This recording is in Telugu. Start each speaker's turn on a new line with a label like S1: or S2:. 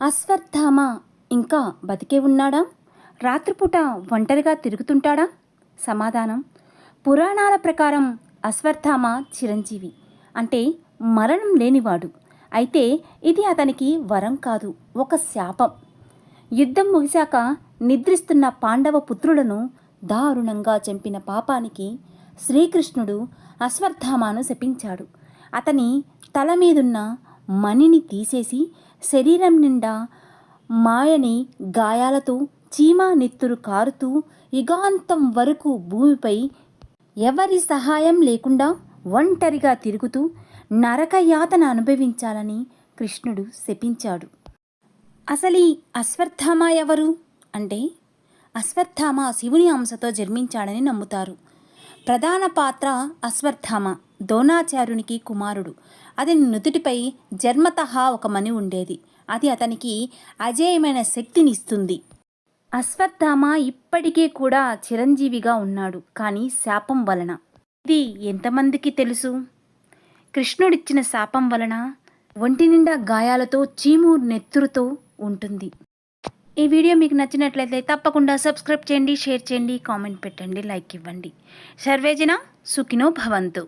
S1: అశ్వత్థామ ఇంకా బతికే ఉన్నాడా? రాత్రిపూట ఒంటరిగా తిరుగుతుంటాడా? సమాధానం: పురాణాల ప్రకారం అశ్వత్థామ చిరంజీవి, అంటే మరణం లేనివాడు. అయితే ఇది అతనికి వరం కాదు, ఒక శాపం. యుద్ధం ముగిశాక నిద్రిస్తున్న పాండవ పుత్రులను దారుణంగా చంపిన పాపానికి శ్రీకృష్ణుడు అశ్వత్థామను శపించాడు. అతని తల మీదున్న మణిని తీసేసి శరీరం నిండా మాయని గాయాలతో చీమా నెత్తురు కారుతూ యుగాంతం వరకు భూమిపై ఎవరి సహాయం లేకుండా ఒంటరిగా తిరుగుతూ నరకయాతన అనుభవించాలని కృష్ణుడు శపించాడు. అసలు ఈ అశ్వత్థామ ఎవరు అంటే, అశ్వత్థామ శివుని అంశతో జన్మించాడని నమ్ముతారు. ప్రధాన పాత్ర అశ్వత్థామ ద్రోణాచార్యునికి కుమారుడు. అతని నుదుటిపై జన్మతః ఒక మణి ఉండేది. అది అతనికి అజేయమైన శక్తినిస్తుంది. అశ్వత్థామ ఇప్పటికీ కూడా చిరంజీవిగా ఉన్నాడు, కానీ శాపం వలన. ఇది ఎంతమందికి తెలుసు? కృష్ణుడిచ్చిన శాపం వలన ఒంటి నిండా గాయాలతో చీము నెత్తురుతో ఉంటుంది. ఈ వీడియో మీకు నచ్చినట్లయితే తప్పకుండా సబ్స్క్రైబ్ చేయండి, షేర్ చేయండి, కామెంట్ పెట్టండి, లైక్ ఇవ్వండి. సర్వేజన సుఖినో భవంతు.